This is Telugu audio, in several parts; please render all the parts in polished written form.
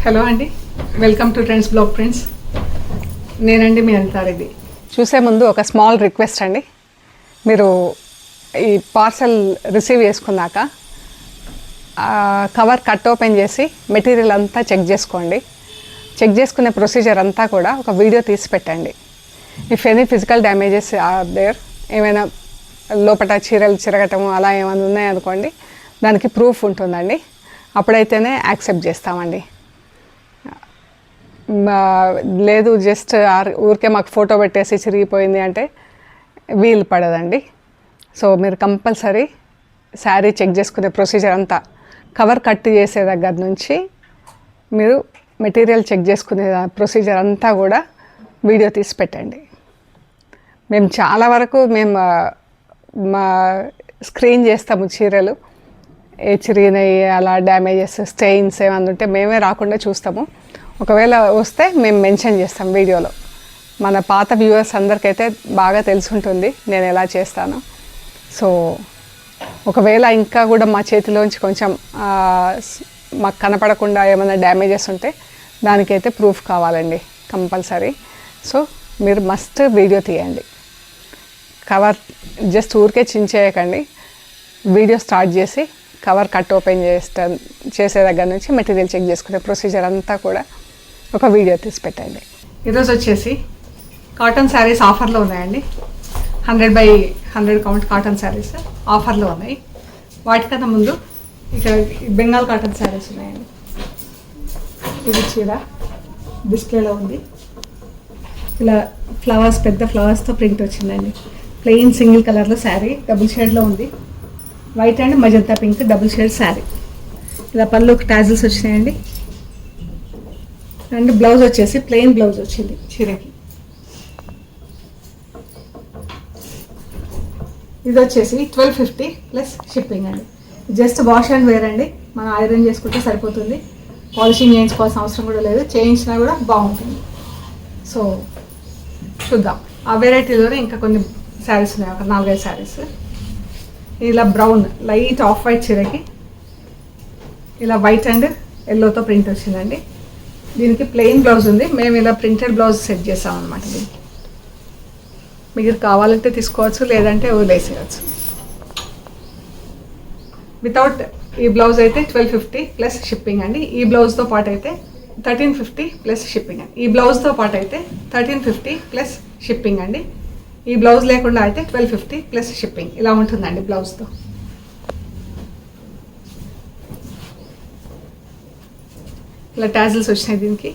హలో అండి, welcome to trends blog friends. నేనండి మీ అనితారెడ్డి. చూసే ముందు ఒక స్మాల్ రిక్వెస్ట్ అండి. మీరు ఈ పార్సల్ రిసీవ్ చేసుకున్నాక కవర్ కట్ ఓపెన్ చేసి మెటీరియల్ అంతా చెక్ చేసుకోండి. చెక్ చేసుకునే ప్రొసీజర్ అంతా కూడా ఒక వీడియో తీసి పెట్టండి. If any physical damages are there, ఏమైనా లోపల చీరలు చిరగటము అలా ఏమైనా ఉన్నాయనుకోండి, దానికి ప్రూఫ్ ఉంటుందండి. అప్పుడైతేనే యాక్సెప్ట్ చేస్తామండి. లేదు జస్ట్ ఊరికే మాకు ఫోటో పెట్టేసి చిరిగిపోయింది అంటే వీలు పడదండి. సో మీరు కంపల్సరీ శారీ చెక్ చేసుకునే ప్రొసీజర్ అంతా, కవర్ కట్ చేసే దగ్గర నుంచి మీరు మెటీరియల్ చెక్ చేసుకునే ప్రొసీజర్ అంతా కూడా వీడియో తీసి పెట్టండి. మేము చాలా వరకు మా స్క్రీన్ చేస్తాము చీరలు, ఏ చిరిగినాయి అలా డ్యామేజెస్ స్టెయిన్స్ ఏమన్నా ఉంటే మేమే రాకుండా చూస్తాము. ఒకవేళ వస్తే మేము మెన్షన్ చేస్తాం వీడియోలో. మన పాత వ్యూవర్స్ అందరికైతే బాగా తెలుసుంటుంది నేను ఎలా చేస్తాను. సో ఒకవేళ ఇంకా కూడా మా చేతిలోంచి కొంచెం మాకు కనపడకుండా ఏమైనా డ్యామేజెస్ ఉంటే దానికైతే ప్రూఫ్ కావాలండి కంపల్సరీ. సో మీరు మస్ట్ వీడియో తీయండి. కవర్ జస్ట్ ఊరికే చించేయకండి. వీడియో స్టార్ట్ చేసి కవర్ కట్ ఓపెన్ చేసే దగ్గర నుంచి మెటీరియల్ చెక్ చేసుకునే ప్రొసీజర్ అంతా కూడా ఒక వీడియో తీసి పెట్టండి. ఈరోజు వచ్చేసి కాటన్ శారీస్ ఆఫర్లో ఉన్నాయండి. 100/100 కౌంట్ కాటన్ శారీస్ ఆఫర్లో ఉన్నాయి. వాటికన్నా ముందు ఇక్కడ బెంగాల్ కాటన్ శారీస్ ఉన్నాయండి. ఇది చీర డిస్ప్లేలో ఉంది. ఇలా ఫ్లవర్స్, పెద్ద ఫ్లవర్స్తో ప్రింట్ వచ్చిందండి. ప్లెయిన్ సింగిల్ కలర్లో శారీ, డబుల్ షేడ్లో ఉంది. White and magenta pink double shade sari. ఇలా పళ్ళుకి టాజిల్స్ వచ్చినాయండి. అండ్ బ్లౌజ్ వచ్చేసి ప్లెయిన్ బ్లౌజ్ వచ్చింది చీరకి. ఇది వచ్చేసి 1250 ప్లస్ షిప్పింగ్ అండి. జస్ట్ వాష్ అండ్ వేర్ అండి. మనం ఐరన్ చేసుకుంటే సరిపోతుంది. పాలిషింగ్ చేయించుకోవాల్సిన అవసరం కూడా లేదు. చేయించినా కూడా బాగుంటుంది. సో చూద్దాం. ఆ వెరైటీలోనే ఇంకా కొన్ని శారీస్ ఉన్నాయి, ఒక 4-5 శారీస్. ఇలా బ్రౌన్ లైట్ ఆఫ్ వైట్ చీరకి ఇలా వైట్ అండ్ ఎల్లోతో ప్రింట్ వచ్చిందండి. దీనికి ప్లెయిన్ బ్లౌజ్ ఉంది. మేము ఇలా ప్రింటెడ్ బ్లౌజ్ సెట్ చేసామన్నమాట. దీనికి మీరు కావాలంటే తీసుకోవచ్చు, లేదంటే వదిలేసేయచ్చు. వితౌట్ ఈ బ్లౌజ్ అయితే 1250 ప్లస్ షిప్పింగ్ అండి. ఈ బ్లౌజ్తో పాటు అయితే 1350 ప్లస్ షిప్పింగ్ అండి. ఈ బ్లౌజ్తో పాటు అయితే 1350 ప్లస్ షిప్పింగ్ అండి. ఈ బ్లౌజ్ లేకుండా అయితే 1250 ప్లస్ షిప్పింగ్. ఇలా ఉంటుందండి బ్లౌజ్తో. ఇలా టాజిల్స్ వచ్చినాయి దీనికి.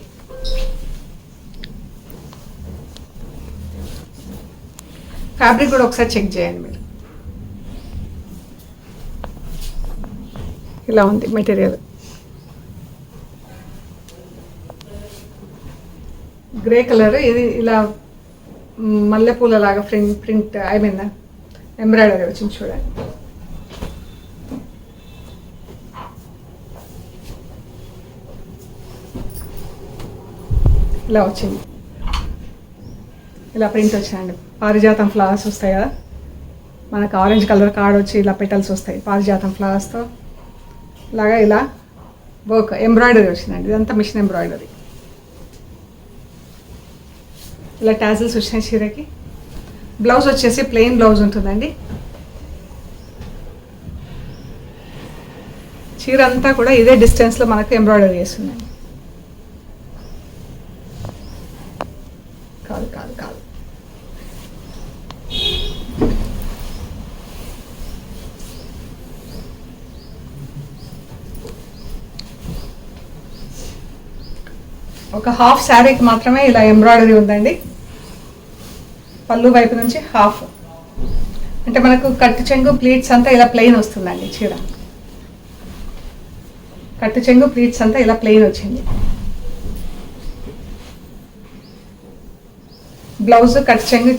ఫ్యాబ్రిక్ కూడా ఒకసారి చెక్ చేయండి మీరు. ఇలా ఉంది మెటీరియల్. Grey colour. ఇది ఇలా మల్లెపూల లాగా ప్రింట్ ఐ మీన్ ఎంబ్రాయిడరీ వచ్చింది చూడండి. ఇలా వచ్చింది. ఇలా ప్రింట్ వచ్చాయండి. పారిజాతం ఫ్లవర్స్ వస్తాయి కదా, మనకు ఆరెంజ్ కలర్ కార్డ్ వచ్చి ఇలా పెటల్స్ వస్తాయి పారిజాతం ఫ్లవర్స్తో లాగా. ఇలా వర్క్ ఎంబ్రాయిడరీ వచ్చిందండి. ఇదంతా మిషన్ ఎంబ్రాయిడరీ. ఇలా టాజిల్స్ వచ్చినాయి చీరకి. బ్లౌజ్ వచ్చేసి ప్లెయిన్ బ్లౌజ్ ఉంటుందండి. చీర అంతా కూడా ఇదే డిస్టెన్స్లో మనకు ఎంబ్రాయిడరీ చేస్తుందండి. కాదు ఒక హాఫ్ శారీకి మాత్రమే ఇలా ఎంబ్రాయిడరీ ఉందండి. పళ్ళు వైపు నుంచి హాఫ్ అంటే మనకు కట్టు చెంగు ప్లీట్స్ అంతా ఇలా ప్లెయిన్ వస్తుందండి. చీర కట్టు చెంగు ప్లీట్స్ అంతా ఇలా ప్లెయిన్ వచ్చింది. బ్లౌజ్ కట్ చెంగు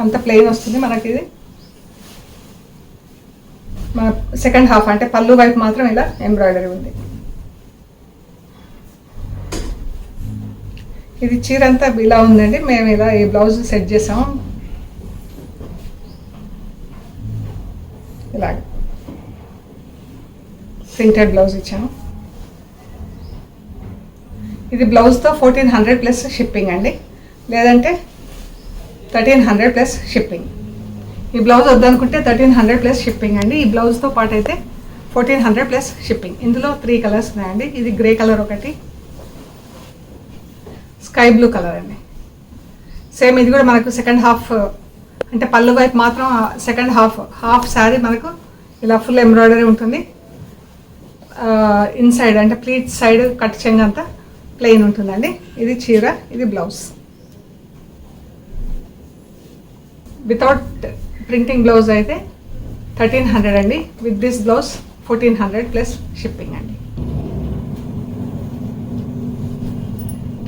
అంతా ప్లెయిన్ వస్తుంది మనకి. ఇది మన సెకండ్ హాఫ్ అంటే పళ్ళు వైపు మాత్రం ఇలా ఎంబ్రాయిడరీ ఉంది. ఇది చీర అంతా ఇలా ఉందండి. మేము ఇలా ఈ బ్లౌజ్ సెట్ చేసాము. ఇలాగ ప్రింటెడ్ బ్లౌజ్ ఇచ్చాము. ఇది బ్లౌజ్తో 1400 ప్లస్ షిప్పింగ్ అండి, లేదంటే 1300 ప్లస్ షిప్పింగ్. ఈ బ్లౌజ్ వద్దనుకుంటే 1300 ప్లస్ షిప్పింగ్ అండి. ఈ బ్లౌజ్తో పాటు అయితే 1400 ప్లస్ షిప్పింగ్. ఇందులో 3 కలర్స్ ఉన్నాయండి. ఇది గ్రే కలర్ ఒకటి, స్కై బ్లూ కలర్ అండి. సేమ్ ఇది కూడా మనకు సెకండ్ హాఫ్ అంటే పళ్ళు వైపు మాత్రం సెకండ్ హాఫ్ శారీ మనకు ఇలా ఫుల్ ఎంబ్రాయిడరీ ఉంటుంది. ఇన్సైడ్ అంటే ప్లీట్ సైడ్ కట్ చెంగ అంతా ప్లెయిన్ ఉంటుందండి. ఇది చీర, ఇది బ్లౌజ్. వితౌట్ ప్రింటింగ్ బ్లౌజ్ అయితే 1300 అండి. With this blouse 1400 plus shipping అండి.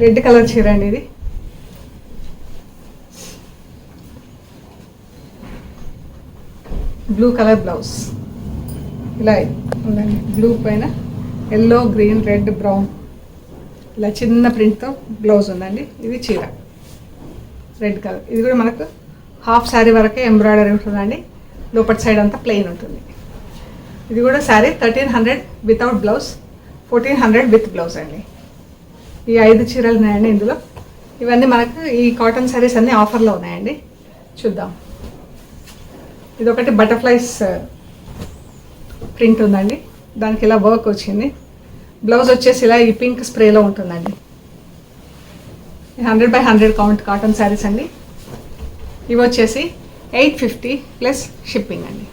రెడ్ కలర్ చీర అండి ఇది. బ్లూ కలర్ బ్లౌజ్ ఇలా ఉందండి. బ్లూ పైన ఎల్లో, గ్రీన్, రెడ్, బ్రౌన్ ఇలా చిన్న ప్రింట్తో బ్లౌజ్ ఉందండి. ఇది చీర రెడ్ కలర్. ఇది కూడా మనకు హాఫ్ శారీ వరకే ఎంబ్రాయిడరీ ఉంటుందండి, లోపటి సైడ్ అంతా ప్లెయిన్ ఉంటుంది. ఇది కూడా sari 1300 without blouse, 1400 with blouse అండి. ఈ 5 చీరలు ఉన్నాయండి ఇందులో. ఇవన్నీ మనకు ఈ కాటన్ శారీస్ అన్నీ ఆఫర్లో ఉన్నాయండి. చూద్దాం. ఇది ఒకటి బటర్ఫ్లైస్ ప్రింట్ ఉందండి, దానికి ఇలా వర్క్ వచ్చింది. బ్లౌజ్ వచ్చేసి ఇలా ఈ పింక్ స్ప్రేలో ఉంటుందండి. 100/100 కౌంట్ కాటన్ శారీస్ అండి. ఇవి వచ్చేసి 850 ప్లస్ షిప్పింగ్ అండి.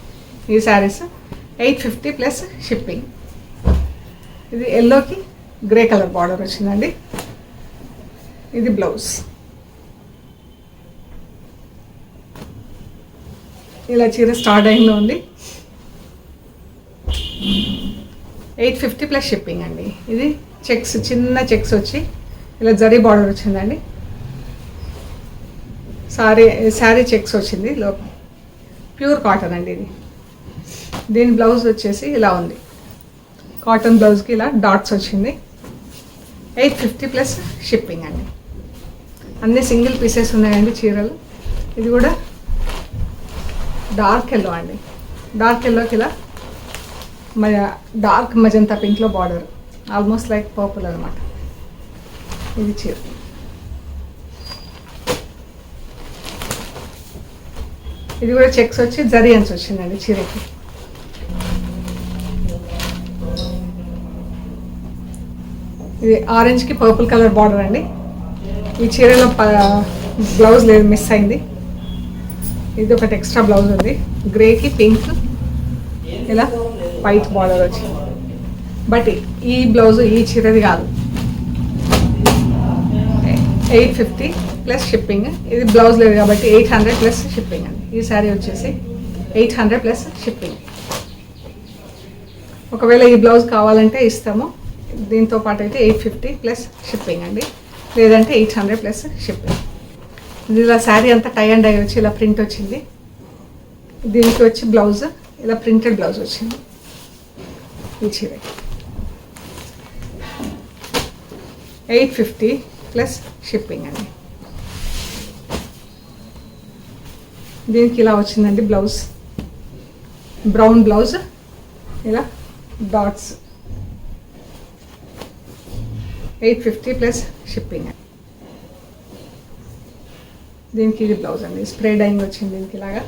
ఈ శారీస్ 850 ప్లస్ షిప్పింగ్. ఇది ఎల్లోకి గ్రే కలర్ బార్డర్ వచ్చిందండి. ఇది బ్లౌజ్. ఇలా చీర స్టార్ట్ అయిందో ఉంది. 850 ప్లస్ షిప్పింగ్ అండి. ఇది చెక్స్, చిన్న చెక్స్ వచ్చి ఇలా జరీ బార్డర్ వచ్చిందండి. శారీ చెక్స్ వచ్చింది లోపల. ప్యూర్ కాటన్ అండి ఇది. దీని బ్లౌజ్ వచ్చేసి ఇలా ఉంది. కాటన్ బ్లౌజ్కి ఇలా డాట్స్ వచ్చింది. 850 ప్లస్ షిప్పింగ్ అండి. అన్నీ సింగిల్ పీసెస్ ఉన్నాయండి చీరలు. ఇది కూడా డార్క్ ఎల్లో అండి. డార్క్ ఎల్లోకి ఇలా డార్క్ మజంతా పింక్లో బార్డర్, ఆల్మోస్ట్ లైక్ పర్పుల్ అనమాట. ఇది చీర. ఇది కూడా చెక్స్ వచ్చి జరీ అంచు వచ్చిందండి చీరకి. ఇది ఆరెంజ్కి పర్పుల్ కలర్ బార్డర్ అండి. ఈ చీరలో బ్లౌజ్ లేదు, మిస్ అయింది. ఇది ఒకటి ఎక్స్ట్రా బ్లౌజ్ ఉంది. గ్రేకి పింక్ ఇలా వైట్ బార్డర్ వచ్చింది. బట్ ఈ బ్లౌజ్ ఈ చీరది కాదు. 850 ప్లస్ షిప్పింగ్. ఇది బ్లౌజ్ లేదు కాబట్టి 800 ప్లస్ షిప్పింగ్ అండి. ఈ శారీ వచ్చేసి 800 ప్లస్ షిప్పింగ్. ఒకవేళ ఈ బ్లౌజ్ కావాలంటే ఇస్తాము. దీంతో పాటు అయితే 850 ప్లస్ షిప్పింగ్ అండి, లేదంటే 800 ప్లస్ షిప్పింగ్. ఇది ఇలా శారీ అంతా టై అండ్ డై వచ్చి ఇలా ప్రింట్ వచ్చింది. దీనికి వచ్చి బ్లౌజ్ ఇలా ప్రింటెడ్ బ్లౌజ్ వచ్చింది. ఈ చీర 850 ప్లస్ షిప్పింగ్ అండి. దీనికి ఇలా వచ్చిందండి బ్లౌజ్. బ్రౌన్ బ్లౌజ్ ఇలా డాట్స్. 850 plus shipping. దీనికి ఇది బ్లౌజ్ అండి. స్ప్రే డైయింగ్ వచ్చింది దీనికి ఇలాగా.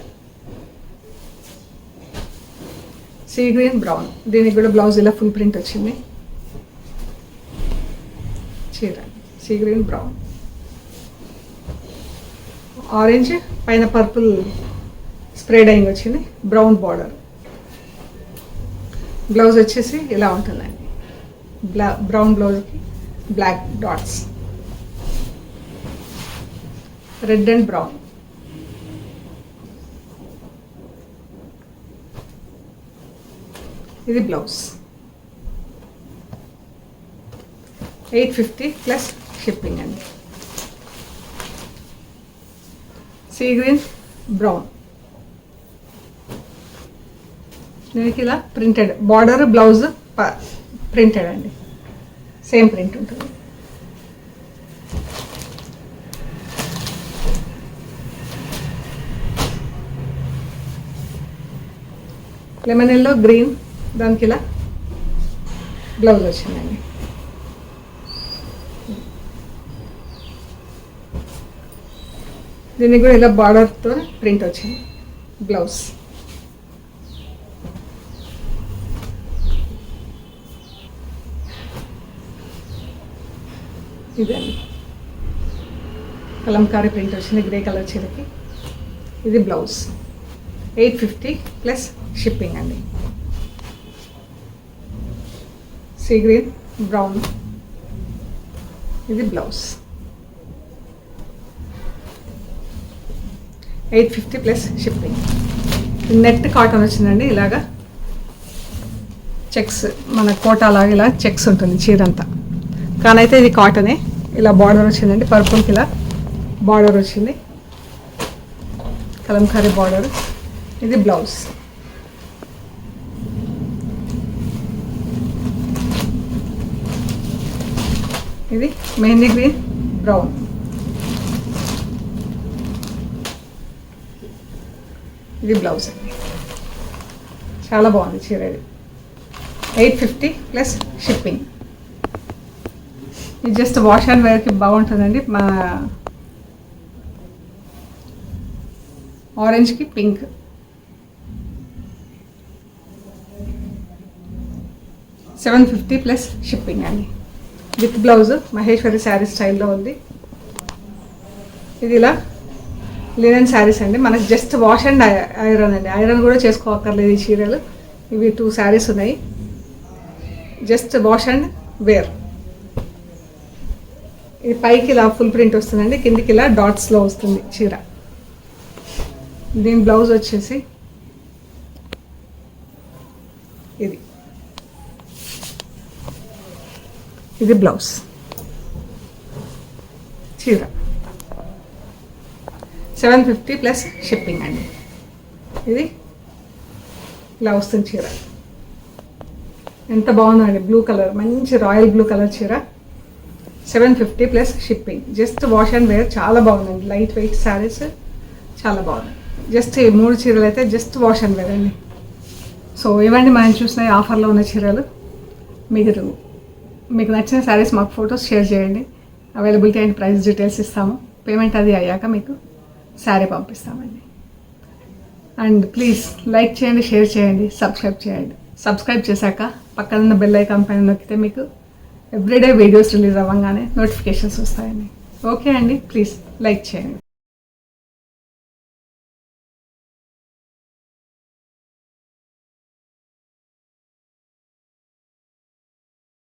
Sea green, brown. దీనికి కూడా బ్లౌజ్ ఇలా ఫుల్ ప్రింట్ వచ్చింది. చీర సీ గ్రీన్, బ్రౌన్, ఆరెంజ్ పైన పర్పుల్ స్ప్రే డైయింగ్ వచ్చింది. Brown border. బ్లౌజ్ వచ్చేసి ఇలా ఉంటుందండి. బ్రౌన్ బ్లౌజ్కి black dots. Red and brown. ఇది బ్లౌజ్. 850 ప్లస్ షిప్పింగ్ అండి. Sea green, brown. దీనికి ఇలా ప్రింటెడ్ బార్డర్, బ్లౌజ్ ప్రింటెడ్ అండి. సేమ్ ప్రింట్ ఉంటుంది. Lemon yellow, green. దానికి ఇలా బ్లౌజ్ వచ్చిందండి. దీనికి కూడా ఇలా బార్డర్తో ప్రింట్ వచ్చింది. బ్లౌజ్ ఇదండి, కలంకారీ ప్రింట్ వచ్చింది గ్రే కలర్ చీరకి. ఇది బ్లౌజ్ 850 ప్లస్ షిప్పింగ్ అండి. సీ గ్రీన్ బ్రౌన్, ఇది blouse 850 plus shipping. Net cotton వచ్చిందండి. ఇలాగా చెక్స్, మన కోటా లాగా ఇలా చెక్స్ ఉంటుంది చీర అంతా. కానైతే ఇది కాటనే. ఇలా బార్డర్ వచ్చిందండి, పర్పుల్కి ఇలా బార్డర్ వచ్చింది, కలంకారీ బార్డర్. ఇది బ్లౌజ్. ఇది మెహందీ గ్రీన్ బ్రౌన్. ఇది బ్లౌజ్ అండి. చాలా బాగుంది చీర. ఇది 850 ప్లస్ షిప్పింగ్. ఇది జస్ట్ వాష్ అండ్ వేర్కి బాగుంటుందండి. మా ఆరెంజ్కి పింక్. $750 ప్లస్ షిప్పింగ్ అండి. విత్ బ్లౌజ్ మహేశ్వరి శారీ స్టైల్లో ఉంది. ఇది ఇలా లినెన్ శారీస్ అండి. మనకి జస్ట్ వాష్ అండ్ ఐరన్ అండి. ఐరన్ కూడా చేసుకోవక్కర్లేదు ఈ చీరలు. ఇవి 2 శారీస్ ఉన్నాయి. Just wash and wear. ఇది పైకి ఇలా ఫుల్ ప్రింట్ వస్తుందండి, కిందికి ఇలా డాట్స్లో వస్తుంది చీర. దీని బ్లౌజ్ వచ్చేసి ఇది బ్లౌజ్. చీర 750 ప్లస్ షిప్పింగ్ అండి. ఇది ఇలా వస్తుంది చీర. ఎంత బాగుందండి, బ్లూ కలర్, మంచి రాయల్ బ్లూ కలర్ చీర. 750 plus shipping. Just wash and wear. చాలా బాగుందండి, లైట్ వెయిట్ శారీస్ చాలా బాగుంది. జస్ట్ ఈ 3 చీరలు అయితే జస్ట్ వాష్ అండ్ వేర్ అండి. సో ఇవన్నీ మనం చూసిన ఆఫర్లో ఉన్న చీరలు. మీకు నచ్చిన శారీస్ మాకు ఫొటోస్ షేర్ చేయండి. అవైలబిలిటీ అండ్ ప్రైస్ డీటెయిల్స్ ఇస్తాము. పేమెంట్ అది అయ్యాక మీకు శారీ పంపిస్తామండి. అండ్ ప్లీజ్ లైక్ చేయండి, షేర్ చేయండి, సబ్స్క్రైబ్ చేయండి. సబ్స్క్రైబ్ చేశాక పక్కనున్న బెల్ ఐకాన్ పైన నొక్కితే మీకు ఎవ్రీడే వీడియోస్ రిలీజ్ అవ్వగానే నోటిఫికేషన్స్ వస్తాయండి. ఓకే అండి, ప్లీజ్ లైక్ చేయండి.